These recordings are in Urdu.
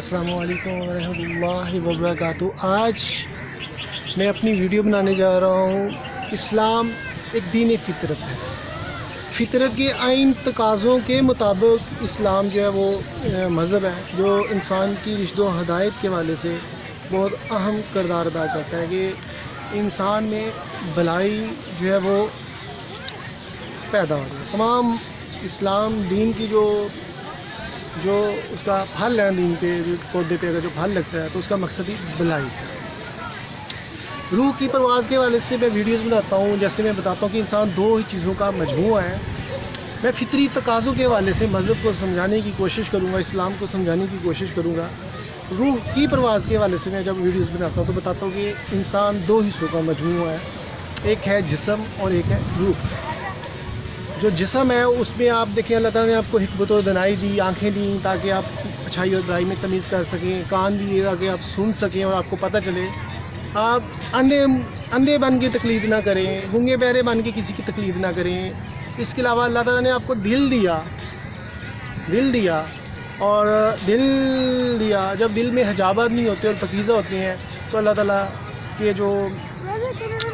السلام علیکم ورحمۃ اللہ وبرکاتہ۔ آج میں اپنی ویڈیو بنانے جا رہا ہوں۔ اسلام ایک دین فطرت ہے، فطرت کے آئین تقاضوں کے مطابق اسلام جو ہے وہ مذہب ہے جو انسان کی رشد و ہدایت کے حوالے سے بہت اہم کردار ادا کرتا ہے کہ انسان میں بھلائی جو ہے وہ پیدا ہو جائے۔ تمام اسلام دین کی جو اس کا پھل ہے، دین پہ پودے پہ اگر جو پھل لگتا ہے تو اس کا مقصد ہی بھلائی ہے۔ روح کی پرواز کے حوالے سے میں ویڈیوز بناتا ہوں، جیسے میں بتاتا ہوں کہ انسان دو ہی چیزوں کا مجموعہ ہے۔ میں فطری تقاضوں کے حوالے سے مذہب کو سمجھانے کی کوشش کروں گا، اسلام کو سمجھانے کی کوشش کروں گا۔ روح کی پرواز کے حوالے سے میں جب ویڈیوز بناتا ہوں تو بتاتا ہوں کہ انسان دو حصوں کا مجموعہ ہے، ایک ہے جسم اور ایک ہے روح۔ جو جسم ہے اس میں آپ دیکھیں اللہ تعالیٰ نے آپ کو حکمت و دانائی دی، آنکھیں دیں تاکہ آپ اچھائی اور برائی میں تمیز کر سکیں، کان دیے تاکہ آپ سن سکیں اور آپ کو پتہ چلے، آپ اندھے بن کے تقلید نہ کریں، گونگے بہرے بن کے کسی کی تقلید نہ کریں۔ اس کے علاوہ اللہ تعالیٰ نے آپ کو دل دیا جب دل میں حجابات نہیں ہوتے اور پاکیزہ ہوتے ہیں تو اللہ تعالیٰ کے جو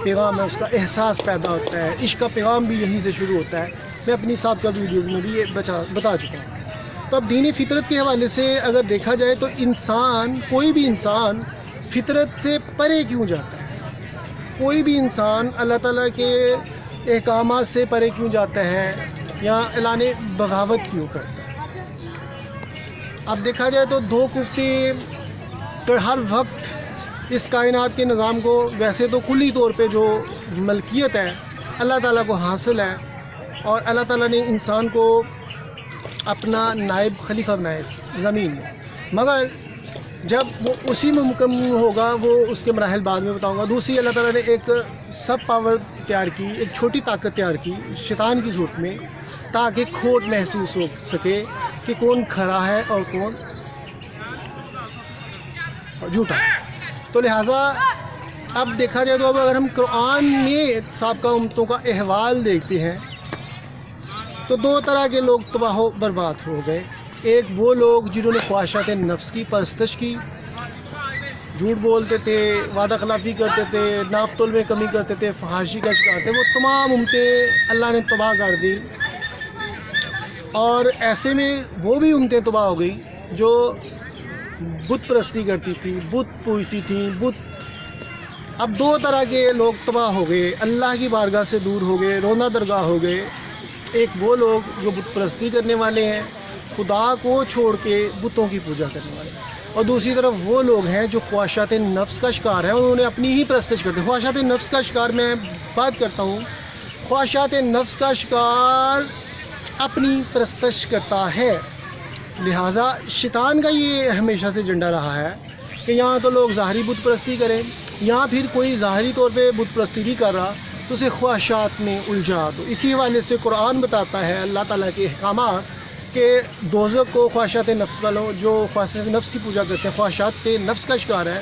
پیغام ہے اس کا احساس پیدا ہوتا ہے۔ عشق کا پیغام بھی یہیں سے شروع ہوتا ہے۔ میں اپنی سابقہ ویڈیوز میں بھی یہ بتا چکا ہوں۔ تو اب دینی فطرت کے حوالے سے اگر دیکھا جائے تو کوئی بھی انسان فطرت سے پرے کیوں جاتا ہے؟ کوئی بھی انسان اللہ تعالیٰ کے احکامات سے پرے کیوں جاتا ہے یا اعلان بغاوت کیوں کرتا ہے؟ اب دیکھا جائے تو دو کفتے ہر وقت اس کائنات کے نظام کو ویسے تو کلی طور پہ جو ملکیت ہے اللہ تعالیٰ کو حاصل ہے، اور اللہ تعالیٰ نے انسان کو اپنا نائب خلیفہ بنایا اس زمین میں، مگر جب وہ اسی میں مکمل ہوگا وہ اس کے مراحل بعد میں بتاؤں گا۔ دوسری اللہ تعالیٰ نے ایک سب پاور تیار کی، ایک چھوٹی طاقت تیار کی شیطان کی صورت میں، تاکہ کھوٹ محسوس ہو سکے کہ کون کھرا ہے اور کون جھوٹا ہے۔ تو لہٰذا اب دیکھا جائے تو اب اگر ہم قرآن میں سابقہ امتوں کا احوال دیکھتے ہیں تو دو طرح کے لوگ تباہ و برباد ہو گئے۔ ایک وہ لوگ جنہوں نے خواہشات نفس کی پرستش کی، جھوٹ بولتے تھے، وعدہ خلافی کرتے تھے، ناپ تول میں کمی کرتے تھے، فحاشی کا شکار تھے، وہ تمام امتیں اللہ نے تباہ کر دی۔ اور ایسے میں وہ بھی امتیں تباہ ہو گئی جو بت پرستی کرتی تھی، بت پوجتی تھیں، اب دو طرح کے لوگ تباہ ہو گئے، اللہ کی بارگاہ سے دور ہو گئے، رونا درگاہ ہو گئے۔ ایک وہ لوگ جو بت پرستی کرنے والے ہیں، خدا کو چھوڑ کے بتوں کی پوجا کرنے والے ہیں، اور دوسری طرف وہ لوگ ہیں جو خواہشات نفس کا شکار ہیں، انہوں نے اپنی ہی پرستش کرتے ہیں۔ خواہشات نفس کا شکار میں بات کرتا ہوں، خواہشات نفس کا شکار اپنی پرستش کرتا ہے۔ لہٰذا شیطان کا یہ ہمیشہ سے ایجنڈا رہا ہے کہ یہاں تو لوگ ظاہری بت پرستی کریں، یہاں پھر کوئی ظاہری طور پہ بت پرستی نہیں کر رہا تو اسے خواہشات میں الجھا دو۔ اسی حوالے سے قرآن بتاتا ہے اللہ تعالیٰ کے احکامات کہ دوزخ کو خواہشات نفس والوں جو خواہشات نفس کی پوجا کرتے ہیں، خواہشات نفس کا شکار ہے،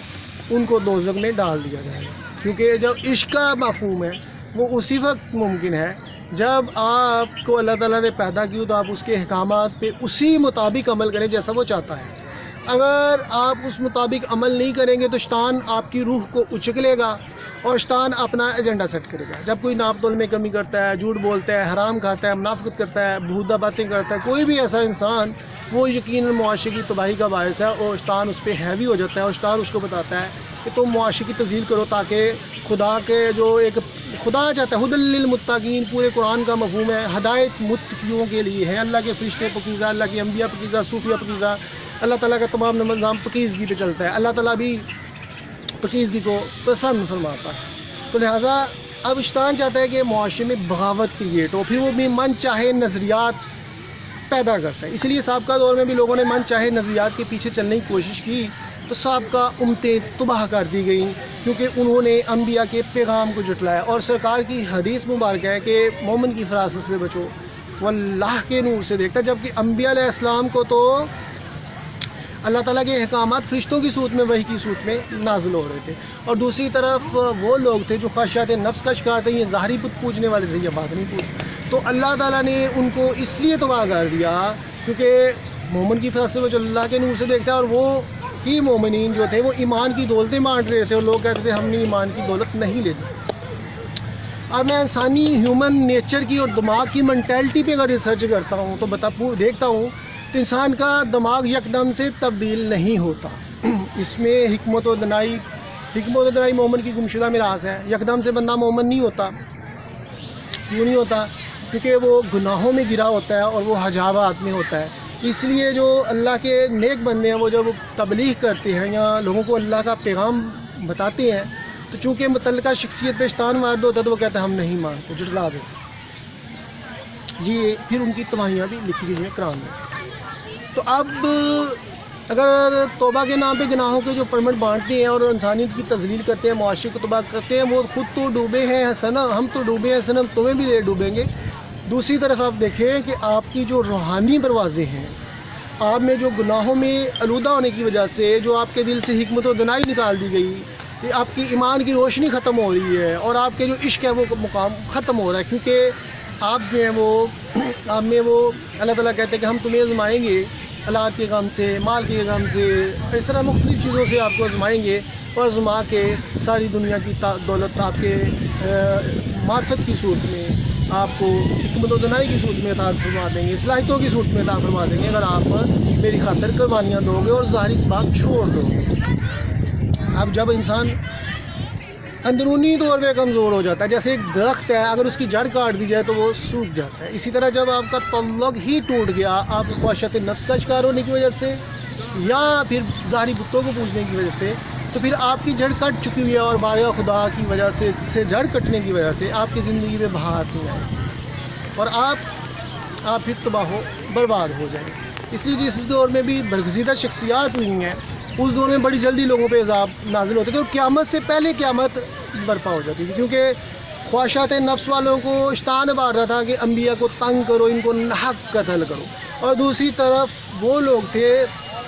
ان کو دوزخ میں ڈال دیا جائے گا، کیونکہ جب عشق کا مفہوم ہے وہ اسی وقت ممکن ہے جب آپ کو اللہ تعالیٰ نے پیدا کی تو آپ اس کے احکامات پہ اسی مطابق عمل کریں جیسا وہ چاہتا ہے۔ اگر آپ اس مطابق عمل نہیں کریں گے تو شیطان آپ کی روح کو اچکلے گا اور شیطان اپنا ایجنڈا سیٹ کرے گا۔ جب کوئی ناپ تول میں کمی کرتا ہے، جھوٹ بولتا ہے، حرام کھاتا ہے، منافقت کرتا ہے، بہودہ باتیں کرتا ہے، کوئی بھی ایسا انسان، وہ یقیناً معاشرے کی تباہی کا باعث ہے، اور شیطان اس پہ ہیوی ہو جاتا ہے، اور شیطان اس کو بتاتا ہے کہ تم معاشرے کی تذلیل کرو تاکہ خدا کے جو ایک خدا چاہتا ہے، ہدی للمتقین، پورے قرآن کا مفہوم ہے ہدایت متقیوں کے لیے ہے۔ اللہ کے فرشتے پاکیزہ، اللہ کے انبیاء پاکیزہ، صوفیاء پاکیزہ، اللہ تعالیٰ کا تمام نظام پاکیزگی پہ چلتا ہے۔ اللہ تعالیٰ بھی پاکیزگی کو پسند فرماتا ہے۔ تو لہٰذا اب شیطان چاہتا ہے کہ معاشرے میں بغاوت کریٹ ہو، پھر وہ بھی من چاہے نظریات پیدا کرتا ہے۔ اس لیے سابقہ دور میں بھی لوگوں نے من چاہے نظریات کے پیچھے چلنے کی کوشش کی تو سابقہ امتیں تباہ کر دی گئیں، کیونکہ انہوں نے انبیاء کے پیغام کو جھٹلایا۔ اور سرکار کی حدیث مبارکہ ہے کہ مومن کی فراست سے بچو وہ اللہ کے نور سے دیکھتا ہے، جبکہ انبیاء علیہ السلام کو تو اللہ تعالیٰ کے احکامات فرشتوں کی صورت میں، وحی کی صورت میں نازل ہو رہے تھے، اور دوسری طرف وہ لوگ تھے جو خواہشات نفس کا شکار تھے، یہ ظاہری بت پوجنے والے تھے، یہ بات نہیں پوچھ، تو اللہ تعالیٰ نے ان کو اس لیے تباہ کر دیا کیونکہ مومن کی فراست سے وہ اللہ کے نور سے دیکھتا ہے، اور وہ حقیقی مومنین جو تھے وہ ایمان کی دولتیں بانٹ رہے تھے اور لوگ کہتے تھے ہم نے ایمان کی دولت نہیں لینی. اب میں انسانی ہیومن نیچر کی اور دماغ کی مینٹیلٹی پہ اگر ریسرچ کرتا ہوں تو دیکھتا ہوں تو انسان کا دماغ یکدم سے تبدیل نہیں ہوتا. اس میں حکمت و دنائی مومن کی گمشدہ میراث ہے. یکدم سے بندہ مومن نہیں ہوتا. کیوں نہیں ہوتا؟ کیونکہ وہ گناہوں میں گرا ہوتا ہے اور وہ حجابات میں ہوتا ہے. اس لیے جو اللہ کے نیک بندے ہیں وہ جب تبلیغ کرتے ہیں یا لوگوں کو اللہ کا پیغام بتاتے ہیں تو چونکہ متعلقہ شخصیت پہ شیطان مار دو ہوتا ہے تو وہ کہتے ہیں ہم نہیں مانتے، جھٹلا دیتے. یہ پھر ان کی تباہیاں بھی لکھی گئی ہیں قرآن میں. تو اب اگر توبہ کے نام پہ گناہوں کے جو پرمٹ بانٹتے ہیں اور انسانیت کی تذلیل کرتے ہیں، معاشرے کو تباہ کرتے ہیں، وہ خود تو ڈوبے ہیں حسنا، ہم تو ڈوبے ہیں حسنا، تمہیں بھی ڈوبیں گے. دوسری طرف آپ دیکھیں کہ آپ کی جو روحانی پروازیں ہیں، آپ میں جو گناہوں میں آلودہ ہونے کی وجہ سے جو آپ کے دل سے حکمت و دنائی نکال دی گئی، کہ آپ کی ایمان کی روشنی ختم ہو رہی ہے اور آپ کے جو عشق ہے وہ مقام ختم ہو رہا ہے. کیونکہ آپ جو ہیں وہ آپ میں وہ اللہ تعالیٰ کہتے ہیں کہ ہم تمہیں آزمائیں گے اولاد کے غم سے، مال کے غم سے، اس طرح مختلف چیزوں سے آپ کو آزمائیں گے اور آزما کے ساری دنیا کی دولت آپ کے معرفت کی صورت میں، آپ کو حکمت و دنائی کی صورت میں عطا فرما دیں گے، صلاحیتوں کی صورت میں عطا فرما دیں گے اگر آپ میری خاطر قربانیاں دو گے اور ظاہری اسباب چھوڑ دو گے. اب جب انسان اندرونی طور پہ کمزور ہو جاتا ہے، جیسے ایک درخت ہے اگر اس کی جڑ کاٹ دی جائے تو وہ سوکھ جاتا ہے، اسی طرح جب آپ کا تعلق ہی ٹوٹ گیا، آپ خواہشات نفس کا شکار ہونے کی وجہ سے یا پھر ظاہری بتوں کو پوجنے کی وجہ سے، تو پھر آپ کی جڑ کٹ چکی ہوئی ہے اور بارگاہ خدا کی وجہ سے جڑ کٹنے کی وجہ سے آپ کی زندگی میں بہار نہیں آئے اور آپ پھر تباہ و برباد ہو جائیں. اس لیے جس دور میں بھی برگزیدہ شخصیات ہوئی ہیں اس دور میں بڑی جلدی لوگوں پہ عذاب نازل ہوتے تھے اور قیامت سے پہلے قیامت برپا ہو جاتی تھی، کیونکہ خواہشات نفس والوں کو شیطان بانٹتا تھا کہ انبیاء کو تنگ کرو، ان کو ناحق قتل کرو. اور دوسری طرف وہ لوگ تھے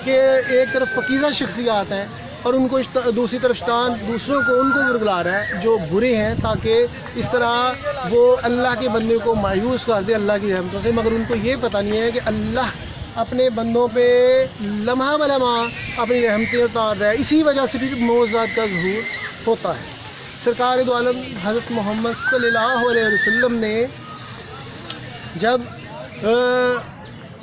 کہ ایک طرف پاکیزہ شخصیات ہیں اور ان کو دوسری طرف شیطان دوسروں کو ان کو ورگلا رہا ہے جو برے ہیں، تاکہ اس طرح وہ اللہ کے بندے کو مایوس کر دے اللہ کی رحمتوں سے. مگر ان کو یہ پتہ نہیں ہے کہ اللہ اپنے بندوں پہ لمحہ بلمحہ اپنی رحمتیں اتار رہا ہے. اسی وجہ سے پھر معجزات کا ظہور ہوتا ہے. سرکار دو عالم حضرت محمد صلی اللہ علیہ وسلم نے جب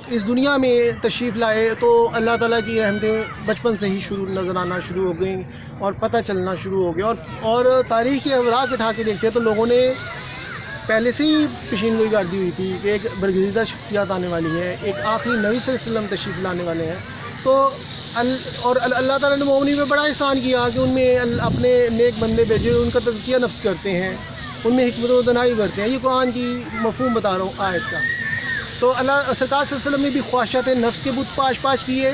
اس دنیا میں تشریف لائے تو اللہ تعالیٰ کی رحمتیں بچپن سے ہی نظر آنا شروع ہو گئیں اور پتہ چلنا شروع ہو گیا. اور تاریخ کے اوراق اٹھا کے دیکھتے تو لوگوں نے پہلے سے ہی پیشین گوئی کر دی ہوئی تھی کہ ایک برگزیدہ شخصیات آنے والی ہیں، ایک آخری نبی صلی اللہ علیہ وسلم تشریف لانے والے ہیں. تو اور اللہ تعالیٰ نے مومنین پہ بڑا احسان کیا کہ ان میں اپنے نیک بندے بھیجے، ان کا تزکیہ نفس کرتے ہیں، ان میں حکمت و دنائی کرتے ہیں. یہ قرآن کی مفہوم بتا رہا ہوں آیت کا. تو اللہ سرکار صلی اللہ علیہ وسلم نے بھی خواہشات نفس کے بت پاش کیے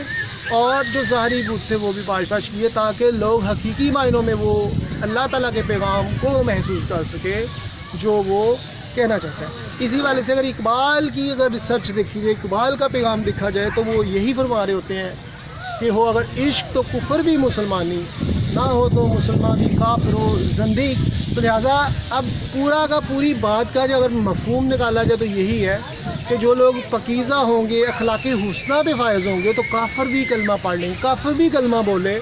اور جو ظاہری بت تھے وہ بھی پاش کیے، تاکہ لوگ حقیقی معنوں میں وہ اللہ تعالیٰ کے پیغام کو محسوس کر سکے جو وہ کہنا چاہتا ہے. اسی والے سے اگر اقبال کی ریسرچ دیکھی جائے، اقبال کا پیغام دیکھا جائے تو وہ یہی فرما رہے ہوتے ہیں کہ ہو اگر عشق تو کفر بھی مسلمانی، نہ ہو تو مسلمان بھی کافر ہو زندیق. تو لہٰذا اب پورا کا پوری بات کا جو اگر مفہوم نکالا جائے تو یہی ہے کہ جو لوگ پاکیزہ ہوں گے، اخلاق حسنہ پہ فائز ہوں گے تو کافر بھی کلمہ پڑھ لیں، کافر بھی کلمہ بولے.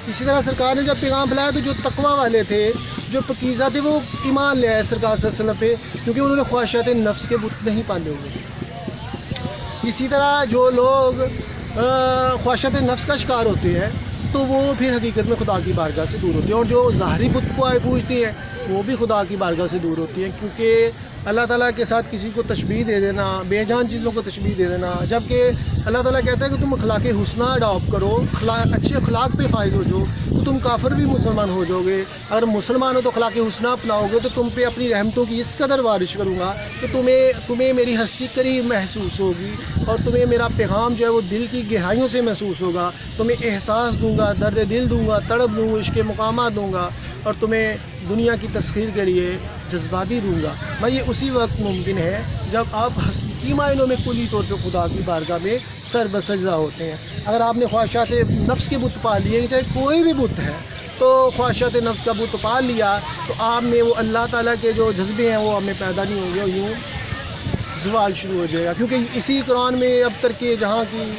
اسی طرح سرکار نے جب پیغام پھیلایا تو جو تقویٰ والے تھے، جو پاکیزہ تھے، وہ ایمان لے آئے سرکار صلی اللہ علیہ وسلم پہ، کیونکہ انہوں نے خواہشات نفس کے بت نہیں پالے ہوئے. اسی طرح جو لوگ خواہشات نفس کا شکار ہوتے ہیں تو وہ پھر حقیقت میں خدا کی بارگاہ سے دور ہوتے ہیں، اور جو ظاہری بت کو پوجتے ہیں وہ بھی خدا کی بارگاہ سے دور ہوتی ہیں. کیونکہ اللہ تعالیٰ کے ساتھ کسی کو تشبیہ دے دینا، بے جان چیزوں کو تشبیہ دے دینا، جبکہ اللہ تعالیٰ کہتا ہے کہ تم اخلاق حسنہ اڈاپٹ کرو، اچھے اخلاق پہ فائز ہو جاؤ تو تم کافر بھی مسلمان ہو جاؤ گے. اگر مسلمان ہو تو اخلاق حسنہ اپناؤ گے تو تم پہ اپنی رحمتوں کی اس قدر بارش کروں گا کہ تمہیں میری ہستی قریب محسوس ہوگی اور تمہیں میرا پیغام جو ہے وہ دل کی گہرائیوں سے محسوس ہوگا. تمہیں احساس دوں گا، درد دل دوں گا، تڑپ دوں گا، عشق مقامات دوں گا اور تمہیں دنیا کی تسخیر کے لیے جذباتی دوں گا. میں یہ اسی وقت ممکن ہے جب آپ حقیقی معنوں میں کلی طور پہ خدا کی بارگاہ میں سر بسجدہ ہوتے ہیں. اگر آپ نے خواہشات نفس کے بت پال لیے، چاہے کوئی بھی بت ہے، تو خواہشات نفس کا بت پال لیا تو آپ میں وہ اللہ تعالیٰ کے جو جذبے ہیں وہ ہمیں پیدا نہیں ہوں گے اور یوں زوال شروع ہو جائے گا. کیونکہ اسی قرآن میں اب تک کے جہاں کی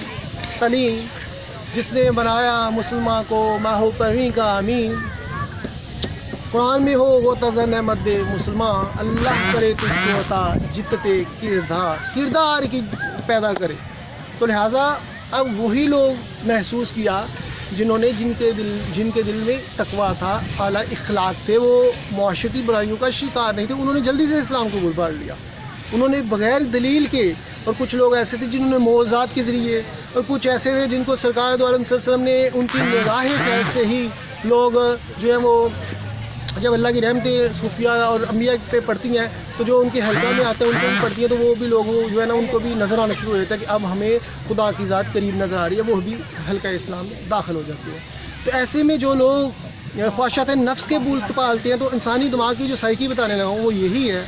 تعلیم جس نے بنایا مسلمان کو ماہو پرویں کا امین. قرآن میں ہو وہ تزن احمد مسلمان, اللہ کرے تجھ کو عطا جتتے کردار کی پیدا کرے. تو لہٰذا اب وہی لوگ محسوس کیا جن کے دل میں تقویٰ تھا, اعلیٰ اخلاق تھے, وہ معاشرتی برائیوں کا شکار نہیں تھے. انہوں نے جلدی سے اسلام کو قبول کر لیا. انہوں نے بغیر دلیل کے, اور کچھ لوگ ایسے تھے جنہوں نے معجزات کے ذریعے, اور کچھ ایسے تھے جن کو سرکار دو عالم صلی اللہ علیہ وسلم نے ان کی نگاہ خیر سے ہی لوگ جو ہیں وہ جب اللہ کی رحمتیں صوفیاء اور انبیاء پہ پڑتی ہیں تو جو ان کے حلقہ میں آتے ہیں ان کو بھی پڑتی ہیں, تو وہ بھی لوگوں جو ہے نا ان کو بھی نظر آنا شروع ہو جاتا ہے کہ اب ہمیں خدا کی ذات قریب نظر آ رہی ہے, وہ بھی حلقہ اسلام میں داخل ہو جاتی ہے. تو ایسے میں جو لوگ خواہشات نفس کے بولتے پالتے ہیں, تو انسانی دماغ کی جو سائیکی بتانے لگا ہوں وہ یہی ہے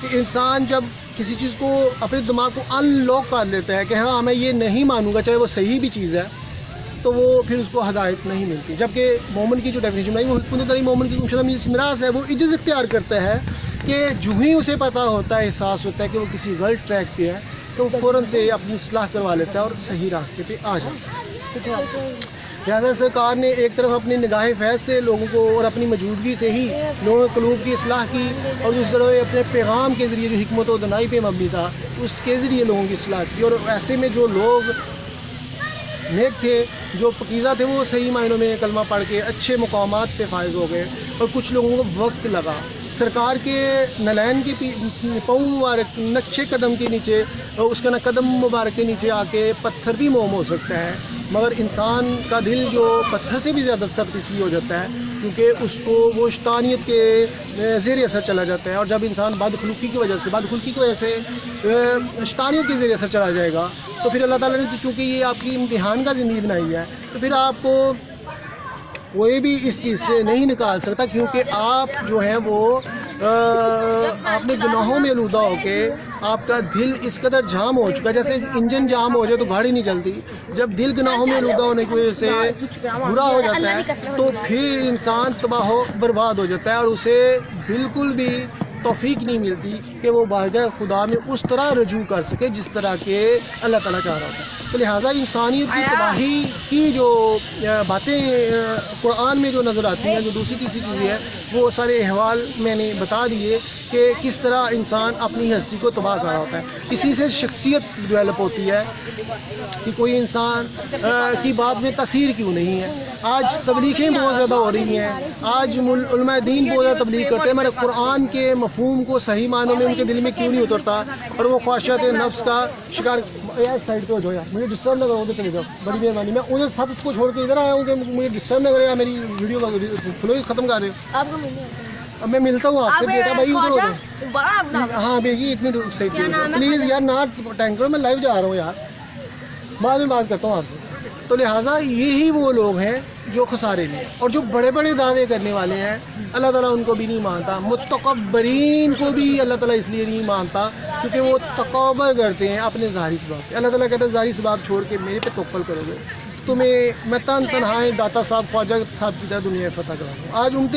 کہ انسان جب کسی چیز کو اپنے دماغ کو ان لاک کر لیتا ہے کہ ہاں میں یہ نہیں مانوں گا چاہے وہ صحیح بھی چیز ہے, تو وہ پھر اس کو ہدایت نہیں ملتی. جبکہ مومن کی جو ڈیفینیشن ہے وہ حکمت داری مومن کی میراث ہے, وہ عجز اختیار کرتا ہے کہ جو ہی اسے پتہ ہوتا ہے, احساس ہوتا ہے کہ وہ کسی غلط ٹریک پہ ہے, تو وہ فوراً سے اپنی اصلاح کروا لیتا ہے اور صحیح راستے پہ آ جاتا ہے. لہٰذا سرکار نے ایک طرف اپنی نگاہ فیض سے لوگوں کو اور اپنی موجودگی سے ہی لوگوں کے قلوب کی اصلاح کی, اور دوسری طرف اپنے پیغام کے ذریعے جو حکمت و دانائی پہ مبنی تھا اس کے ذریعے لوگوں کی اصلاح کی. اور ایسے میں جو لوگ نیک تھے, جو پکیزہ تھے, وہ صحیح معنوں میں کلمہ پڑھ کے اچھے مقامات پہ فائز ہو گئے. اور کچھ لوگوں کو وقت لگا. سرکار کے نلین کی پاؤں مبارک نقشے قدم کے نیچے, اس کا قدم مبارک کے نیچے آ کے پتھر بھی موم ہو سکتا ہے, مگر انسان کا دل جو پتھر سے بھی زیادہ سخت اس لیے ہو جاتا ہے کیونکہ اس کو وہ شیطانیت کے زیر اثر چلا جاتا ہے. اور جب انسان بدخلقی کی وجہ سے شیطانیت کے زیر اثر چلا جائے گا, تو پھر اللہ تعالیٰ نے چونکہ یہ آپ کی امتحان کا زندگی بنائی ہے, تو پھر آپ کو کوئی بھی اس چیز سے نہیں نکال سکتا, کیونکہ آپ جو ہیں وہ آپ نے گناہوں میں آلودہ ہو کے آپ کا دل اس قدر جام ہو چکا ہے. جیسے انجن جام ہو جائے تو گاڑی نہیں چلتی, جب دل گناہوں میں آلودہ ہونے کی وجہ سے برا ہو جاتا ہے تو پھر انسان تباہ و برباد ہو جاتا ہے, اور اسے بالکل بھی توفیق نہیں ملتی کہ وہ بارگاہ خدا میں اس طرح رجوع کر سکے جس طرح کے اللہ تعالیٰ چاہ رہا ہوتا ہے. تو لہٰذا انسانیت کی تباہی کی جو باتیں قرآن میں جو نظر آتی ہیں, جو دوسری تیسری چیزیں ہیں, وہ سارے احوال میں نے بتا دیے کہ کس طرح انسان اپنی ہستی کو تباہ کر رہا ہوتا ہے. اسی سے شخصیت ڈیولپ ہوتی ہے کہ کوئی انسان کی بات میں تاثیر کیوں نہیں ہے. آج تبلیغیں بہت زیادہ ہو رہی ہیں, آج علماء دین بہت زیادہ تبلیغ کرتے ہیں, مگر قرآن کے مفہوم کو صحیح معنوں میں ان کے دل میں کیوں نہیں اترتا, اور وہ خواہشات نفس کا شکار. یار سائڈ پہ ہو جاؤ, مجھے ڈسٹرب نہ کرو, ادھر چلے جاؤ, بڑی مہربانی. میں ادھر سب کو چھوڑ کے ادھر آیا ہوں کہ مجھے ڈسٹرب نہ کرے, میری ویڈیو فلو ہی ختم کر رہے ہو. اب میں ملتا ہوں آپ سے بیٹا بھائی, ادھر ہو جاؤ. ہاں بیگی اتنی صحیح پلیز یار, نہ ٹینک کرو, میں لائیو جا رہا ہوں یار, بعد میں بات کرتا ہوں آپ سے. تو لہٰذا یہی وہ لوگ ہیں جو خسارے میں, اور جو بڑے بڑے دعوے کرنے والے ہیں اللہ تعالیٰ ان کو بھی نہیں مانتا. متکبرین کو بھی اللہ تعالیٰ اس لیے نہیں مانتا کیونکہ وہ تکبر کرتے ہیں اپنے ظاہری سباب پہ. اللہ تعالیٰ کہتا ہے ظاہری سباب چھوڑ کے میرے پہ توکل کرو گے, تمہیں میں تنہائیں داتا صاحب خواجہ صاحب کی طرح دنیا فتح کراؤں گا. آج امت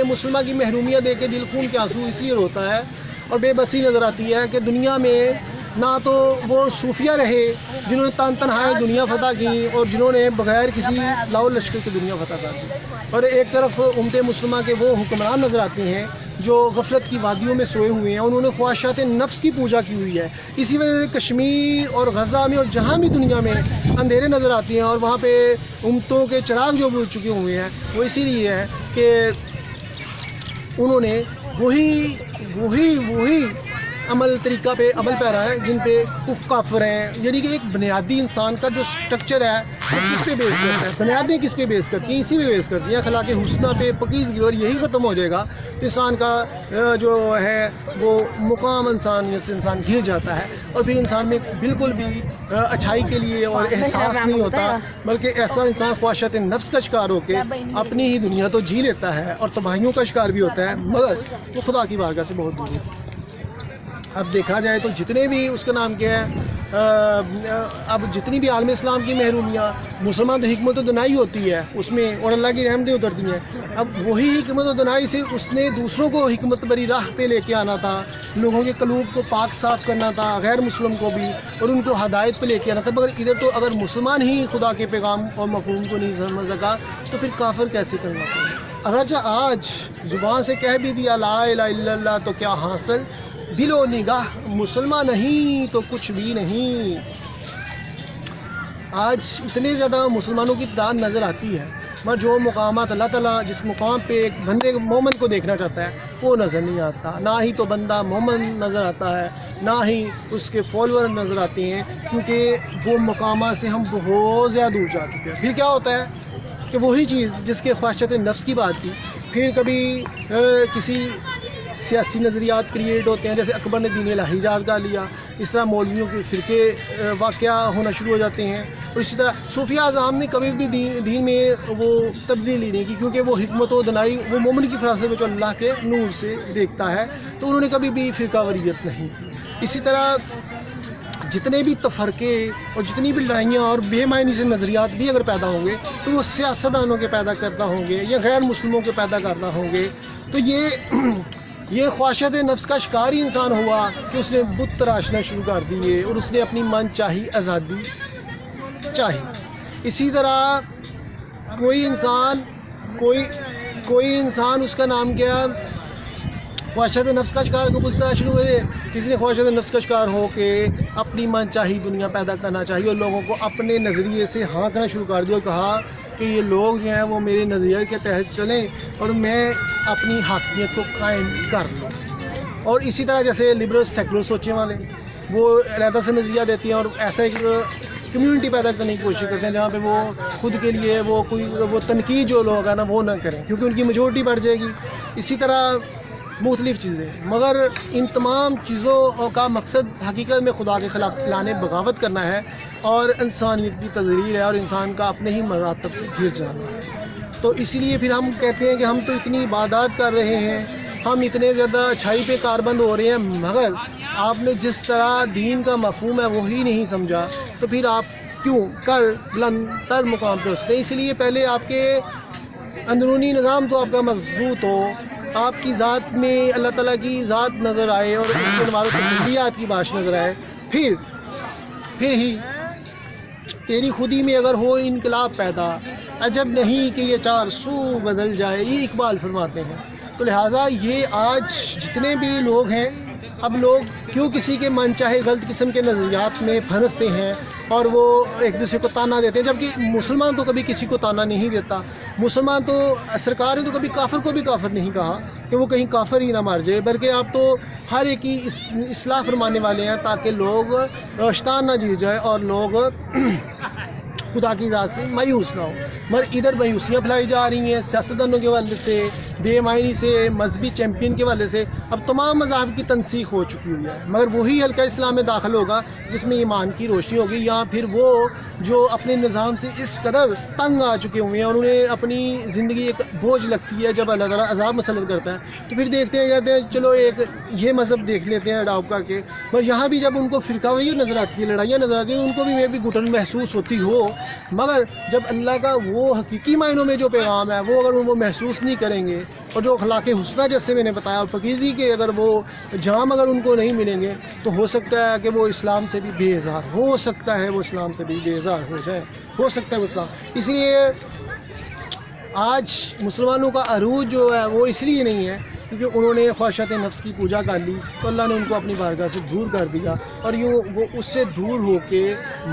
مسلمہ کی محرومیت دیکھ کے دل خون کے آنسو اس لیے روتا ہے اور بے بسی نظر آتی ہے کہ دنیا میں نہ تو وہ صوفیہ رہے جنہوں نے تنہائیں دنیا فتح کی اور جنہوں نے بغیر کسی لاؤ لشکر کی دنیا فتح کر دی, اور ایک طرف امت مسلمہ کے وہ حکمران نظر آتے ہیں جو غفلت کی وادیوں میں سوئے ہوئے ہیں. انہوں نے خواہشات نفس کی پوجا کی ہوئی ہے. اسی وجہ سے کشمیر اور غزہ میں اور جہاں بھی دنیا میں اندھیرے نظر آتے ہیں اور وہاں پہ امتوں کے چراغ جو بجھ چکے ہوئے ہیں, وہ اسی لیے ہے کہ انہوں نے وہی عمل طریقہ پہ عمل پیرا ہے جن پہ کافر ہیں. یعنی کہ ایک بنیادی انسان کا جو سٹرکچر ہے وہ کس پہ بیس کرتا ہے, بنیادیں کس پہ بیس کرتی ہیں, اسی پہ بیس کرتی ہیں اخلاق حسنہ پہ, پکیزگی, اور یہی ختم ہو جائے گا تو انسان کا جو ہے وہ مقام انسانیت سے انسان گر جاتا ہے, اور پھر انسان میں بالکل بھی اچھائی کے لیے اور احساس نہیں ہوتا, بلکہ ایسا انسان خواہشات نفس کا شکار ہو کے اپنی ہی دنیا تو جی لیتا ہے اور تباہیوں کا شکار بھی ہوتا ہے, مگر وہ خدا کی بارگاہ سے بہت دور ہے. اب دیکھا جائے تو جتنے بھی اس کا نام کیا ہے اب جتنی بھی عالم اسلام کی محرومیاں، مسلمان تو حکمت و دنائی ہوتی ہے اس میں اور اللہ کی رحمتیں اترتی ہیں، اب وہی حکمت و دنائی سے اس نے دوسروں کو حکمت بری راہ پہ لے کے آنا تھا، لوگوں کے قلوب کو پاک صاف کرنا تھا، غیر مسلم کو بھی، اور ان کو ہدایت پہ لے کے آنا تھا، مگر ادھر تو اگر مسلمان ہی خدا کے پیغام اور مفہوم کو نہیں سمجھ سکا تو پھر کافر کیسے کرنا تھا؟ اگرچہ آج زبان سے کہہ بھی دیا لا الہ الا اللہ تو کیا حاصل، دل و نگاہ مسلمان نہیں تو کچھ بھی نہیں۔ آج اتنے زیادہ مسلمانوں کی تعداد نظر آتی ہے، مگر جو مقامات اللہ تعالیٰ جس مقام پہ ایک بندے مومن کو دیکھنا چاہتا ہے وہ نظر نہیں آتا، نہ ہی تو بندہ مومن نظر آتا ہے، نہ ہی اس کے فالوور نظر آتے ہیں، کیونکہ وہ مقامات سے ہم بہت زیادہ دور جا چکے ہیں۔ پھر کیا ہوتا ہے کہ وہی چیز جس کے خواہشات نفس کی بات کی، پھر کبھی کسی سیاسی نظریات کریٹ ہوتے ہیں، جیسے اکبر نے دین الہی ایجاد کر لیا، اس طرح مولویوں کے فرقے واقعہ ہونا شروع ہو جاتے ہیں، اور اسی طرح صوفیہ اعظام نے کبھی بھی دین میں وہ تبدیلی نہیں کی، کیونکہ وہ حکمت و دنائی وہ مومن کی فراست میں جو اللہ کے نور سے دیکھتا ہے، تو انہوں نے کبھی بھی فرقہ واریت نہیں کی۔ اسی طرح جتنے بھی تفرقے اور جتنی بھی لڑائیاں اور بے معنی سے نظریات بھی اگر پیدا ہوں گے تو وہ سیاستدانوں کے پیدا کرتا ہوں گے یا غیر مسلموں کے پیدا کرتا ہوں گے، تو یہ خواہشات نفس کا شکار ہی انسان ہوا کہ اس نے بت تراشنا شروع کر دیے اور اس نے اپنی من چاہی آزادی چاہی۔ اسی طرح کوئی انسان اس کا نام کیا خواہشات نفس کا شکار کو پوچھنا شروع ہوئے، کسی نے خواہشات نفس کا شکار ہو کے اپنی من چاہی دنیا پیدا کرنا چاہیے اور لوگوں کو اپنے نظریے سے ہانکنا شروع کر دیا اور کہا کہ یہ لوگ جو ہیں وہ میرے نظریے کے تحت چلیں اور میں اپنی حاکمیت کو قائم کر لوں۔ اور اسی طرح جیسے لبرل سیکولر سوچنے والے وہ علیحدہ سے نظریہ دیتی ہیں اور ایسا ایک کمیونٹی پیدا کرنے کی کوشش کرتے ہیں جہاں پہ وہ خود کے لیے وہ تنقید جو لوگ ہیں نا وہ نہ کریں کیونکہ ان کی میجورٹی بڑھ جائے گی۔ اسی طرح مختلف چیزیں، مگر ان تمام چیزوں کا مقصد حقیقت میں خدا کے خلاف کھلانے بغاوت کرنا ہے اور انسانیت کی تذلیل ہے اور انسان کا اپنے ہی مراتب سے گر جانا ہے۔ تو اسی لیے پھر ہم کہتے ہیں کہ ہم تو اتنی عبادات کر رہے ہیں، ہم اتنے زیادہ اچھائی پہ کاربند ہو رہے ہیں، مگر آپ نے جس طرح دین کا مفہوم ہے وہی نہیں سمجھا، تو پھر آپ کیوں کر بلند تر مقام پہ ہوتے ہیں۔ اس لیے پہلے آپ کے اندرونی نظام تو آپ کا مضبوط ہو، آپ کی ذات میں اللہ تعالیٰ کی ذات نظر آئے اور اس کے نماز تجلیات کی باش نظر آئے، پھر ہی تیری خودی میں اگر ہو انقلاب پیدا، عجب نہیں کہ یہ چار سو بدل جائے، یہ اقبال فرماتے ہیں۔ تو لہٰذا یہ آج جتنے بھی لوگ ہیں، اب لوگ کیوں کسی کے من چاہے غلط قسم کے نظریات میں پھنستے ہیں اور وہ ایک دوسرے کو تانا دیتے ہیں، جبکہ مسلمان تو کبھی کسی کو تانا نہیں دیتا، مسلمان تو سرکار نے تو کبھی کافر کو بھی کافر نہیں کہا کہ وہ کہیں کافر ہی نہ مار جائے، بلکہ آپ تو ہر ایک کی اصلاح فرمانے والے ہیں تاکہ لوگ شیطان نہ جیت جائے اور لوگ خدا کی ذات سے مایوس نہ ہو۔ مگر ادھر مایوسیاں پھیلائی جا رہی ہیں سیاستدانوں کے حوالے سے، بے معنی سے، مذہبی چیمپئن کے حوالے سے، اب تمام مذاہب کی تنسیخ ہو چکی ہوئی ہے، مگر وہی حلقہ اسلام میں داخل ہوگا جس میں ایمان کی روشنی ہوگی، یا پھر وہ جو اپنے نظام سے اس قدر تنگ آ چکے ہوئے ہیں اور انہیں اپنی زندگی ایک بوجھ لگتی ہے، جب اللہ تعالیٰ عذاب مسلط کرتا ہے تو پھر دیکھتے ہیں کہتے ہیں چلو ایک یہ مذہب دیکھ لیتے ہیں اڈاپٹ کر کے، مگر یہاں بھی جب ان کو فرقہ واری نظر آتی ہے، لڑائیاں نظر آتی ہیں، ان کو بھی میں بھی گھٹن محسوس ہوتی ہو، مگر جب اللہ کا وہ حقیقی معنوں میں جو پیغام ہے وہ اگر وہ محسوس نہیں کریں گے اور جو اخلاق حسنہ جیسے میں نے بتایا اور پاکیزگی کے اگر وہ جام اگر ان کو نہیں ملیں گے تو ہو سکتا ہے کہ وہ اسلام سے بھی بیزار ہو سکتا ہے، وہ اسلام سے بھی بیزار ہو جائے، ہو سکتا ہے وہ اسلام۔ اس لیے آج مسلمانوں کا عروج جو ہے وہ اس لیے نہیں ہے کیونکہ انہوں نے خواہشات نفس کی پوجا کر لی تو اللہ نے ان کو اپنی بارگاہ سے دور کر دیا اور یوں وہ اس سے دور ہو کے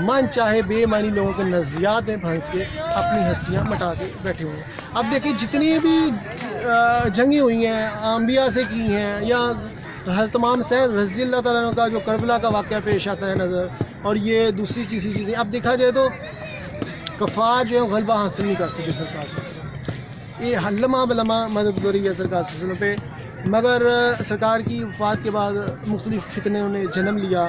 من چاہے بے معنی لوگوں کے نظریات میں پھنس کے اپنی ہستیاں مٹا کے بیٹھے ہوئے ہیں۔ اب دیکھیں جتنی بھی جنگیں ہوئی ہیں انبیاء سے کی ہیں یا حضرت امام حسین رضی اللہ تعالیٰ عنہ کا جو کربلا کا واقعہ پیش آتا ہے نظر، اور یہ دوسری چیزیں اب دیکھا جائے تو کفار جو ہے غلبہ حاصل نہیں کر سکے سرکار صلی اللہ علیہ وسلم، یہ لمحہ بلمحہ مدد ہو رہی ہے سرکار صلی اللہ علیہ وسلم پہ، مگر سرکار کی وفات کے بعد مختلف فتنوں نے جنم لیا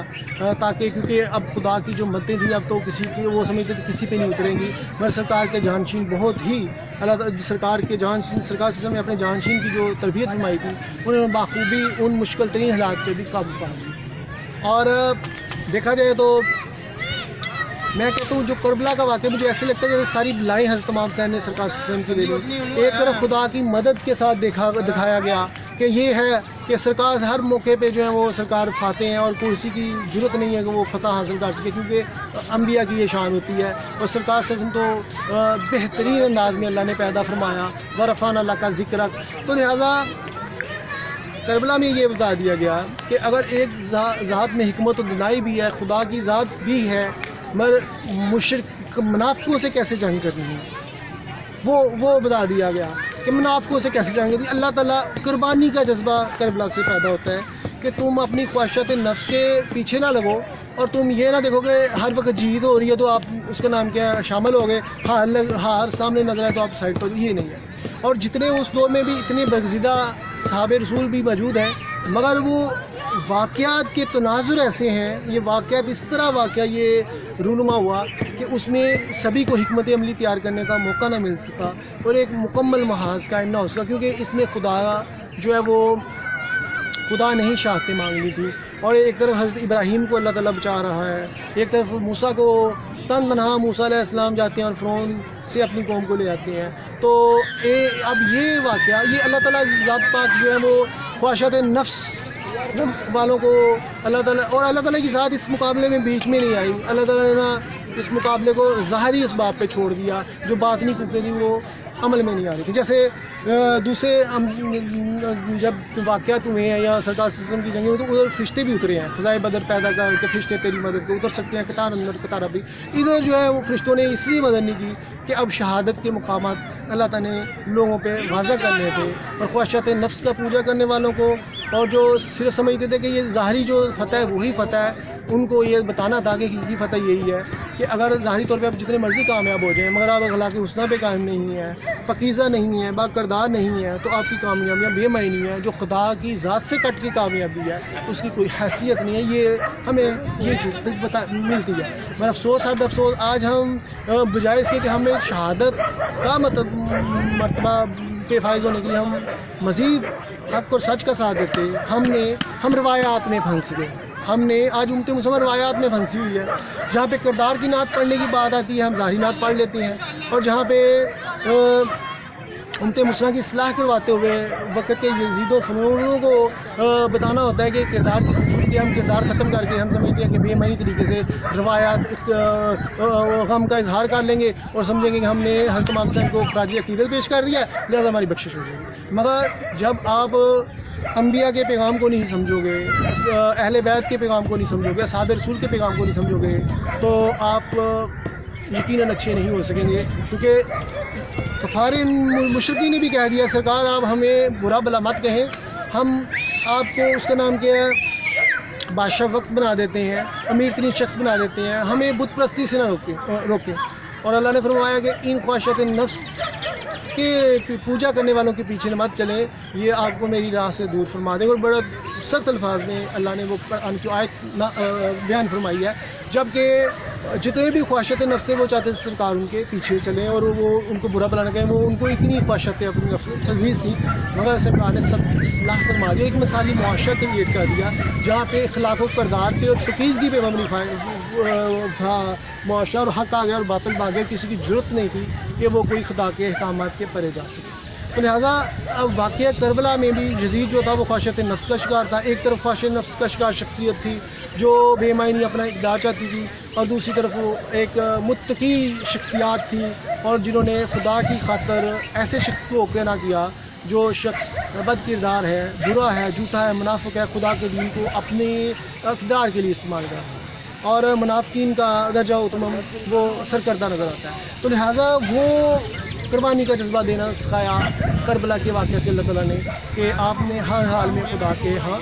تاکہ کیونکہ اب خدا کی جو مدتیں تھیں اب تو کسی کی وہ سمجھتے کہ کسی پہ نہیں اتریں گی، مگر سرکار کے جانشین بہت ہی اللہ تعالیٰ سرکار کے جانشین سرکار صلی اللہ علیہ وسلم نے اپنے جانشین کی جو تربیت فرمائی تھی انہوں نے بخوبی ان مشکل ترین حالات پہ بھی قابو پا لیا۔ اور دیکھا جائے تو میں کہتا ہوں جو کربلا کا واقعہ مجھے ایسے لگتا ہے جیسے ساری بلائیں حضرت امام حسین نے سرکار صلی اللہ علیہ وسلم کی لے لی. ایک طرف خدا کی مدد کے ساتھ دکھایا گیا کہ یہ ہے کہ سرکار ہر موقع پہ جو ہے وہ سرکار فاتح ہیں اور کسی کی ضرورت نہیں ہے کہ وہ فتح حاصل کر سکے کیونکہ انبیاء کی یہ شان ہوتی ہے. اور سرکار صلی اللہ علیہ وسلم تو بہترین انداز میں اللہ نے پیدا فرمایا ورفعنا لک ذکرک. تو لہٰذا کربلا میں یہ بتا دیا گیا کہ اگر ایک ذات میں حکمت و دنائی بھی ہے، خدا کی ذات بھی ہے، مگر مشرک منافقوں سے کیسے جنگ کرنی ہے وہ بتا دیا گیا کہ منافقوں سے کیسے جنگ کرنی. اللہ تعالیٰ قربانی کا جذبہ کربلا سے پیدا ہوتا ہے کہ تم اپنی خواہشات نفس کے پیچھے نہ لگو اور تم یہ نہ دیکھو کہ ہر وقت جیت ہو رہی ہے تو آپ اس کا نام کیا ہے شامل ہو گئے، ہار سامنے نظر آئے تو آپ سائڈ پر، یہ نہیں ہے. اور جتنے اس دور میں بھی اتنے برگزیدہ صحابہ رسول بھی موجود ہیں مگر وہ واقعات کے تناظر ایسے ہیں، یہ واقعات اس طرح واقعہ یہ رونما ہوا کہ اس میں سبھی کو حکمت عملی تیار کرنے کا موقع نہ مل سکا اور ایک مکمل محاذ قائم نہ ہو سکا کیونکہ اس میں خدا جو ہے وہ خدا نہیں شہادتیں مانگنی تھی. اور ایک طرف حضرت ابراہیم کو اللہ تعالیٰ بچا رہا ہے، ایک طرف موسیٰ کو تنہا موسیٰ علیہ السلام جاتے ہیں اور فرعون سے اپنی قوم کو لے آتے ہیں. تو اب یہ واقعہ یہ اللہ تعالیٰ ذات پاک جو ہے وہ خواہشات نفس والوں کو اللہ تعالیٰ اور اللہ تعالیٰ کی ذات اس مقابلے میں بیچ میں نہیں آئی. اللہ تعالیٰ نے نا اس مقابلے کو ظاہری اسباب پہ چھوڑ دیا، جو باطنی قوتیں تھیں وہ عمل میں نہیں آ رہی تھی. جیسے دوسرے جب واقعات ہوئے ہیں یا سرکار صلی اللہ علیہ وسلم کی جنگیں ہوئی تو ادھر فرشتے بھی اترے ہیں، فضائے بدر پیدا کر کے فرشتے تیری مدد کو اتر سکتے ہیں قطار اندر قطار ابھی. ادھر جو ہے وہ فرشتوں نے اس لیے مدد نہیں کی کہ اب شہادت کے مقامات اللہ تعالیٰ نے لوگوں پہ واضح کرنے تھے اور خواہشات نفس کا پوجا کرنے والوں کو اور جو صرف سمجھتے تھے کہ یہ ظاہری جو فتح ہے وہی فتح ہے، ان کو یہ بتانا تھا کہ حقیقی فتح یہی ہے کہ اگر ظاہری طور پہ آپ جتنے مرضی کامیاب ہو جائیں مگر آپ اخلاق حسنہ پہ قائم نہیں ہے، پاکیزہ نہیں ہے، با کردار نہیں ہے تو آپ کی کامیابیاں بے معنی ہیں. جو خدا کی ذات سے کٹ کی کامیابی ہے اس کی کوئی حیثیت نہیں ہے. یہ ہمیں یہ چیز ملتی ہے. مگر افسوس حد افسوس آج ہم بجائے اس کے کہ ہمیں شہادت کا مرتبہ پہ فائز ہونے کے لیے ہم مزید حق اور سچ کا ساتھ دیتے ہم روایات میں پھنس گئے. ہم نے آج امت مسلمان روایات میں پھنسی ہوئی ہے. جہاں پہ کردار کی نعت پڑھنے کی بات آتی ہے ہم ظاہری نعت پڑھ لیتے ہیں اور جہاں پہ امت مسلمہ کی اصلاح کرواتے ہوئے وقت کے یزید و فنونوں کو بتانا ہوتا ہے کہ کردار کی خوبصورتی ہم کردار ختم کر کے ہم سمجھتے ہیں کہ بے معنی طریقے سے روایات غم کا اظہار کر لیں گے اور سمجھیں گے کہ ہم نے حضرت امام حسین کو خراج عقیدت پیش کر دیا لہذا ہماری بخشش ہو جائے گی. مگر جب آپ انبیاء کے پیغام کو نہیں سمجھو گے، اہل بیت کے پیغام کو نہیں سمجھو گے، اصحاب رسول کے پیغام کو نہیں سمجھو گے تو آپ یقیناً اچھے نہیں ہو سکیں گے. کیونکہ کفار مشرکین نے بھی کہہ دیا سرکار آپ ہمیں برا بلا مت کہیں، ہم آپ کو اس کا نام کیا ہے بادشاہ وقت بنا دیتے ہیں، امیر ترین شخص بنا دیتے ہیں، ہمیں بت پرستی سے نہ روکیں. اور اللہ نے فرمایا کہ ان خواہشات نفس کے پوجا کرنے والوں کے پیچھے مت چلیں، یہ آپ کو میری راہ سے دور فرما دیں. اور بڑا سخت الفاظ میں اللہ نے وہ قرآن کی آیت بیان فرمائی ہے. جبکہ جتنے بھی خواہشات نفس سے وہ چاہتے تھے سرکار ان کے پیچھے چلیں اور وہ ان کو برا بلا نہ کہیں. وہ ان کو اتنی خواہشاتیں اپنی نفس عزیز تھی مگر سرکار نے سب اصلاح فرما دیا. ایک مثالی معاشرہ کریٹ کر دیا جہاں پہ اخلاق و کردار پہ اور پاکیزگی پہ مبنی معاشرہ اور حق آ گیا اور باطل بھاگ گیا. کسی کی ضرورت نہیں تھی کہ وہ کوئی خدا کے احکامات کے پرے جا سکے. تو لہٰذا اب واقعہ کربلا میں بھی یزید جو تھا وہ خواہشات نفس کا شکار تھا. ایک طرف خواہش نفس کا شکار شخصیت تھی جو بے معنی اپنا اقدار چاہتی تھی اور دوسری طرف وہ ایک متقی شخصیات تھی اور جنہوں نے خدا کی خاطر ایسے شخص کو اوکے نہ کیا جو شخص بد کردار ہے، برا ہے، جھوٹا ہے، منافق ہے، خدا کے دین کو اپنے اقدار کے لیے استعمال کر رہا ہے اور منافقین کا درجہ اتمم وہ سرکردہ نظر آتا ہے. تو لہٰذا وہ قربانی کا جذبہ دینا سکھایا کربلا کے واقعے سے اللہ تعالیٰ نے کہ آپ نے ہر حال میں خدا کے ہاں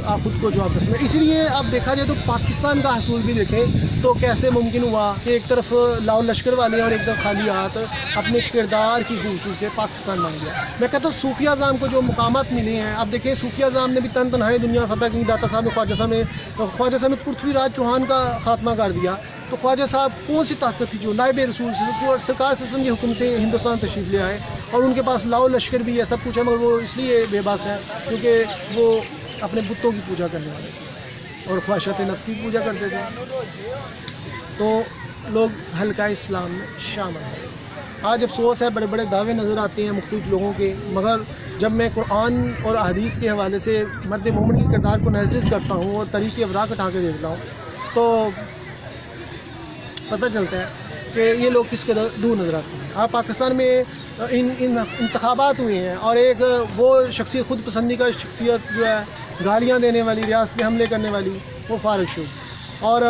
آپ خود کو جواب دیں. اسی لیے آپ دیکھا جائے تو پاکستان کا حصول بھی دیکھیں تو کیسے ممکن ہوا کہ ایک طرف لاؤ لشکر والے اور ایک طرف خالی ہاتھ اپنے کردار کی خوبصورتی سے پاکستان بن گیا. میں کہتا ہوں صوفیہ اعظام کو جو مقامات ملے ہیں آپ دیکھیں صوفیہ اعظام نے بھی تنہائی دنیا فتح کی. داتا صاحب نے خواجہ صاحب نے پرتھوی راج چوہان کا خاتمہ کر دیا. تو خواجہ صاحب کون سی طاقت تھی جو نائب رسول سے سرکار سے کے حکم سے ہندوستان تشریف لے آئے اور ان کے پاس لاؤ لشکر بھی ہے سب کچھ ہے مگر وہ اس لیے بے بس ہے کیونکہ وہ اپنے بتوں کی پوجا کرنے والے تھے اور خواہشات نفس کی پوجا کرتے تھے. تو لوگ حلقہ اسلام میں شامل ہیں۔ آج افسوس ہے، بڑے بڑے دعوے نظر آتے ہیں مختلف لوگوں کے، مگر جب میں قرآن اور احادیث کے حوالے سے مرد مومن کے کردار کو انالیسس کرتا ہوں اور طریق اوراق اٹھا کے دیکھتا ہوں تو پتہ چلتا ہے کہ یہ لوگ کس قدر دور نظر آتے ہیں۔ آپ پاکستان میں ان انتخابات ہوئے ہیں اور ایک وہ شخصیت، خود پسندی کا شخصیت جو ہے گالیاں دینے والی، ریاست پہ حملے کرنے والی، وہ فارغ شو، اور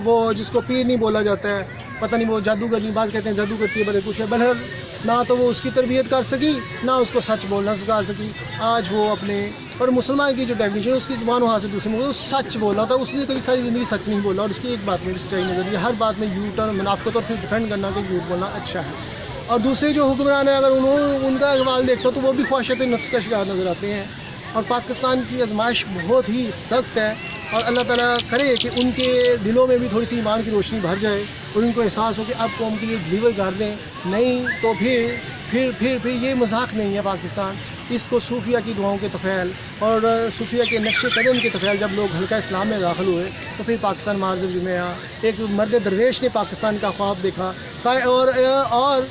وہ جس کو پیر نہیں بولا جاتا ہے، پتہ نہیں وہ جادوگر نہیں، بعض کہتے ہیں جادو کرتی ہے، بڑے کچھ ہے، بہرحال نہ تو وہ اس کی تربیت کر سکی، نہ اس کو سچ بولنا سکھا سکی۔ آج وہ اپنے، اور مسلمان کی جو ڈیفینیشن ہے اس کی زبان وہاں سے دوسرے میں سچ بول رہا تھا، اس نے کبھی ساری زندگی سچ نہیں بولا، اور اس کی ایک بات میں سچائی نظر ہے، ہر بات میں یو ٹرن، منافقت اور پھر ڈیفینڈ کرنا کہ جھوٹ بولنا اچھا ہے۔ اور دوسرے جو حکمران ہیں، اگر ان کا اقبال دیکھتا تو وہ بھی خواہشات نفس کا شکار نظر آتے ہیں، اور پاکستان کی آزمائش بہت ہی سخت ہے، اور اللہ تعالیٰ کرے کہ ان کے دلوں میں بھی تھوڑی سی ایمان کی روشنی بھر جائے اور ان کو احساس ہو کہ اب قوم کے لیے ڈلیور کر دیں، نہیں تو پھر یہ مذاق نہیں ہے پاکستان۔ اس کو صوفیہ کی دعاؤں کے طفیل اور صوفیہ کے نقش قدم کے طفیل جب لوگ حلقہ اسلام میں داخل ہوئے تو پھر پاکستان معذب میں آیا۔ ایک مرد درویش نے پاکستان کا خواب دیکھا، اور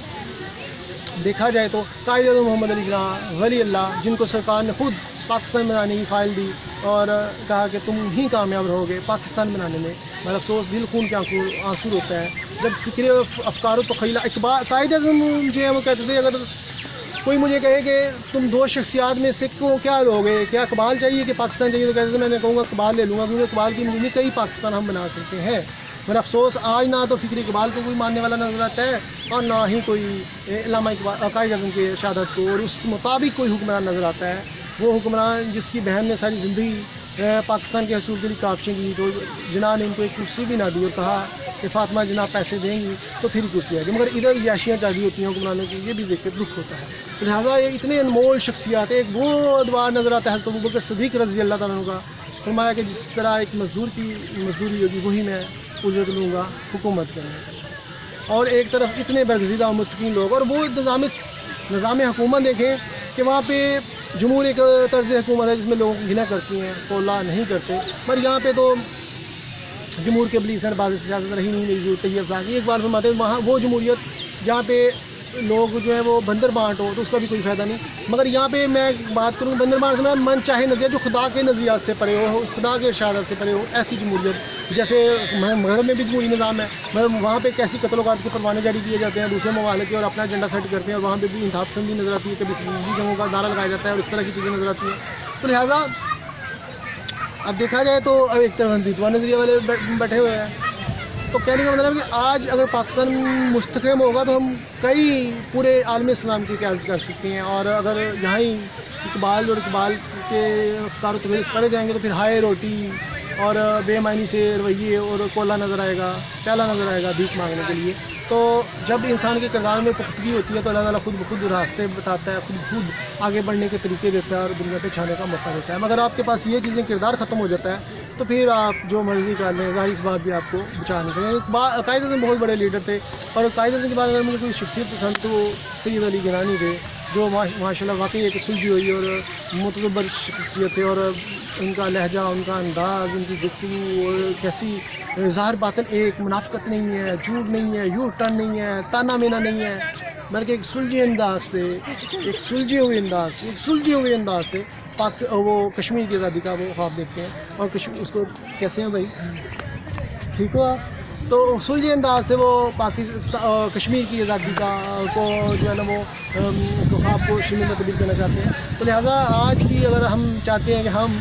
دیکھا جائے تو قائد اعظم محمد علی جناح ولی اللہ، جن کو سرکار نے خود پاکستان بنانے کی فائل دی اور کہا کہ تم ہی کامیاب رہو گے پاکستان بنانے میں، مگر افسوس دل خون کے آنسو ہوتا ہے جب فکر افکار و تخیلہ قائد اعظم جو ہے وہ کہتے تھے، اگر کوئی مجھے کہے کہ تم دو شخصیات میں سے کو کیا لوگے، کیا اقبال چاہیے کہ پاکستان چاہیے، تو کہتے تھے میں نے کہوں گا اقبال لے لوں گا، کیونکہ اقبال کی مجھے کئی پاکستان ہم بنا سکتے ہیں۔ مگر افسوس آج نہ تو فکر اقبال کو کوئی ماننے والا نظر آتا ہے اور نہ ہی کوئی علامہ اقبال قائد اعظم کے شہادت کو اور اس کے مطابق کوئی حکمران نظر آتا ہے۔ وہ حکمران جس کی بہن نے ساری زندگی پاکستان کے حصول کے لیے کاوشیں کی، تو جناح نے ان کو ایک کرسی بھی نہ دی اور کہا کہ فاطمہ جناح پیسے دیں گی تو پھر کرسی آئے گی، مگر ادھر یاشیاں چاہیے ہوتی ہیں حکمرانوں کی، یہ بھی دیکھ کے دکھ ہوتا ہے۔ لہٰذا یہ اتنے انمول شخصیات، ایک وہ ادوار نظر آتا ہے حضرت ابوبکر صدیق رضی اللہ تعالیٰ عنہ کا، فرمایا کہ جس طرح ایک مزدور کی مزدوری ہوگی وہی میں اجرت لوں گا حکومت کرنے کی، اور ایک طرف اتنے برگزیدہ متقین لوگ، اور وہ نظام حکومت دیکھیں کہ وہاں پہ جمہور ایک طرز حکومت ہے جس میں لوگوں کی گھنا کرتی ہیں تو اللہ نہیں کرتے، پر یہاں پہ تو جمہور کے ابلیس باز سیاست رہی نہیں میری ضرورت ہے افراد ایک بار فرماتے ہیں وہاں وہ جمہوریت جہاں پہ لوگ جو ہیں وہ بندر بانٹ ہو تو اس کا بھی کوئی فائدہ نہیں، مگر یہاں پہ میں بات کروں بندر بانٹ سے من چاہے نظریہ جو خدا کے نظریات سے پڑے ہو، خدا کے ارشادات سے پڑے ہو، ایسی جمہوریت جیسے مغرب میں بھی جمہوری نظام ہے، مگر وہاں پہ کیسی قتل و غارت کے پروانے جاری کیے جاتے ہیں دوسرے ممالک کے اور اپنا ایجنڈا سیٹ کرتے ہیں، اور وہاں پہ بھی انتہا پسندی نظر آتی ہے، کبھی سیدھی جنگوں کا نعرہ لگایا جاتا ہے اور اس طرح کی چیزیں نظر آتی ہیں۔ تو لہٰذا اب دیکھا جائے تو اب ایک طرف ہندوتوا نظریہ والے بیٹھے ہوئے ہیں، تو کہنے کا مطلب ہے کہ آج اگر پاکستان مستحکم ہوگا تو ہم کئی پورے عالم اسلام کی قیادت کر سکتے ہیں، اور اگر یہاں ہی اقبال اور اقبال کے افکار و تفریح پڑے جائیں گے تو پھر ہائے روٹی اور بے معنی سے رویے اور کولا نظر آئے گا، پیالہ نظر آئے گا بھیک مانگنے کے لیے۔ تو جب انسان کے کردار میں پختگی ہوتی ہے تو اللہ تعالیٰ خود بخود راستے بتاتا ہے، خود آگے بڑھنے کے طریقے دیتا ہے اور دنیا پہ چھانے کا موقع دیتا ہے، مگر آپ کے پاس یہ چیزیں کردار ختم ہو جاتا ہے تو پھر آپ جو مرضی کر لیں، ظاہر اس بات بھی آپ کو بچا نہیں سکیں۔ قائد اعظم بہت بڑے لیڈر تھے، اور قائد اعظم کے بعد اگر مجھے کوئی شخصیت پسند تو وہ سید علی گیلانی تھے، جو ماشاء اللہ واقعی ایک سلجھی ہوئی اور متدبر شخصیت تھے، اور ان کا لہجہ، ان کا انداز، ان کی گفتگو اور کیسی ظاہر باطن ایک، منافقت نہیں ہے، جھوٹ نہیں ہے، یو ٹرن نہیں ہے، تانا مینا نہیں ہے، بلکہ ایک سلجھے انداز سے، ایک سلجھے ہوئے انداز سے وہ کشمیر کی آزادی کا وہ خواب دیکھتے ہیں، اور اس کو کیسے ہیں بھائی ٹھیک ہو آپ، تو سلجھے انداز سے وہ کشمیر کی آزادی کا کو جو ہے نا وہ خواب کو شمیر میں تبدیل کرنا چاہتے ہیں۔ تو لہٰذا آج بھی اگر ہم چاہتے ہیں کہ ہم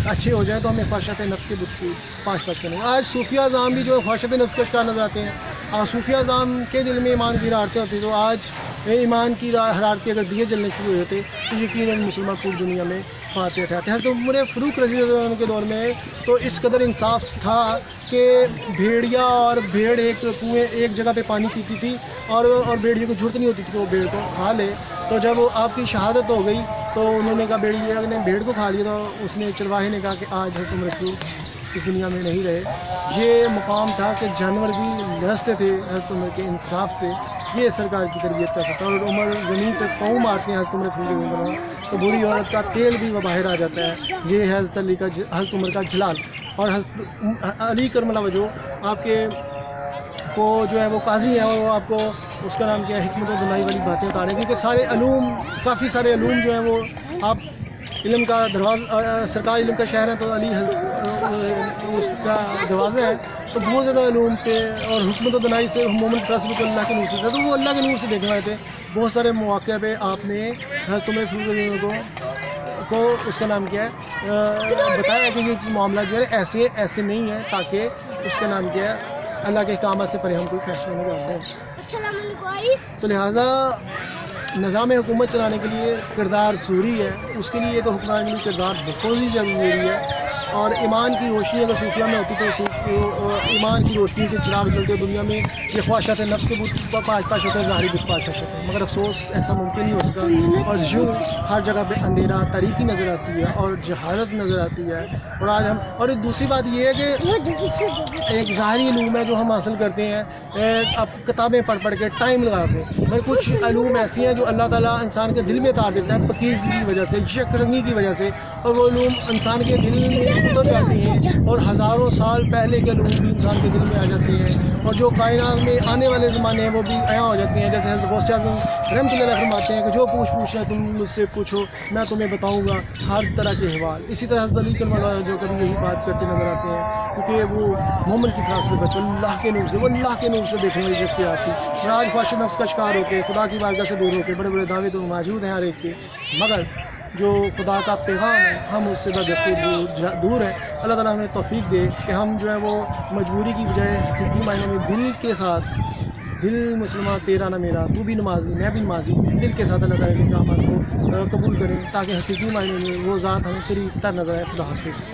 اچھے ہو جائیں تو ہمیں خواہشات نفس کے بت کی پاش کریں۔ آج صوفیہ اعظام بھی جو خواہشات نفس کا شکار نظر آتے ہیں، اور صوفیہ اعظام کے دل میں ایمان کی حرارتیں ہوتی تو آج ایمان کی حرارتیں اگر دیے جلنے شروع ہوتے تو یقیناً مسلمان پوری دنیا میں فاتح ٹھہرتے ہیں۔ تو عمر فاروق رضی اللہ عنہ کے دور میں تو اس قدر انصاف تھا کہ بھیڑیا اور بھیڑ ایک جگہ پہ پانی پیتی تھی، اور بھیڑیے کو ضرورت نہیں ہوتی تھی کہ وہ بھیڑ کو کھا لے۔ تو جب آپ کی شہادت ہو گئی تو انہوں نے کہا بھیڑیا نے بھیڑ کو کھا لیا، تو اس نے چرواہے نے کہا کہ آج حضرت عمر فاروق اس دنیا میں نہیں رہے۔ یہ مقام تھا کہ جانور بھی لرزتے تھے حضرت عمر کے انصاف سے، یہ سرکار کی تربیت کا سکتا، اور عمر زمین پہ پاؤں مارتے ہیں حضرت عمر فاروق تو بری عورت کا تیل بھی وہ باہر آ جاتا ہے۔ یہ حضرت عمر کا جلال، اور حضرت علی کرم اللہ وجہ آپ کے کو جو ہے وہ قاضی ہیں اور وہ آپ کو اس کا نام کیا ہے حکمت و دنائی والی باتیں بتا رہے ہیں، کیونکہ سارے علوم، کافی سارے علوم جو ہیں وہ آپ علم کا دروازہ، سرکار علم کا شہر ہے تو علی اس کا دروازہ ہے، تو بہت زیادہ علوم تھے اور حکمت و دنائی سے محمد قاسم کو اللہ کے نور سے تھا، تو وہ اللہ کے نور سے دیکھنے والے تھے۔ بہت سارے مواقع پہ آپ نے حضرت عمر فاروق کو اس کا نام کیا ہے بتایا کہ یہ معاملہ جو ہے ایسے نہیں ہے، تاکہ اس کا نام کیا ہے اللہ کے احکامات سے پرے ہم کوئی فیصلہ نہیں کرتے ہیں۔ تو لہٰذا نظام حکومت چلانے کے لیے کردار ضروری ہے، اس کے لیے تو حکمران کے لیے کردار بہت ہی ضروری ہے، اور ایمان کی روشنی اگر صوفیہ میں ہوتی تو ایمان کی روشنی کے چراغ چلتے دنیا میں یہ خواہشات نفس کے بت پاش ہوتے ہیں، ظاہری بت پاش ہوتے ہیں، مگر افسوس ایسا ممکن نہیں ہو سکا، اور یوں ہر جگہ پہ اندھیرا تاریکی نظر آتی ہے اور جہالت نظر آتی ہے۔ اور آج ہم، اور ایک دوسری بات یہ ہے کہ ایک ظاہری علوم ہے جو ہم حاصل کرتے ہیں اب کتابیں پڑھ کے ٹائم لگا کے، مگر کچھ علوم ایسی ہیں جو اللہ تعالیٰ انسان کے دل میں اتار دیتا ہے پکیزگی کی وجہ سے، یک رنگی کی وجہ سے، اور وہ علوم انسان کے دل میں اتر جاتی ہیں، اور ہزاروں سال پہلے کے علوم بھی انسان کے دل میں آ جاتے ہیں، اور جو کائنات میں آنے والے زمانے ہیں وہ بھی عیاں ہو جاتی ہیں، جیسے حضرت غوث اعظم رحمۃ اللہ علیہ فرماتے ہیں کہ جو پوچھنا تم مجھ سے پوچھو میں تمہیں بتاؤں گا ہر طرح کے احوال۔ اسی طرح حضرت علی کرم اللہ جو کبھی یہی بات کرتے نظر آتے ہیں، کیونکہ وہ مومن کی فراست سے بچے، اللہ کے نور سے، وہ اللہ کے نور سے دیکھنے والی شخصیات تھی، اور آج خواہش نفس کا شکار ہو کے خدا کی بارگاہ سے دور ہو کے بڑے بڑے دعوے تو موجود ہیں ہر ایک کے، مگر جو خدا کا پیغام ہے ہم اس سے بدستور دور ہے۔ اللہ تعالیٰ ہمیں توفیق دے کہ ہم جو ہے وہ مجبوری کی بجائے حقیقی معنی میں دل کے ساتھ، دل مسلمان تیرا نہ میرا، تو بھی نمازی میں بھی نمازی، دل کے ساتھ اللہ تعالیٰ کے احکامات کو قبول کریں، تاکہ حقیقی معنی میں وہ ذات ہمیں قریب تر نظر آئے۔ خدا حافظ۔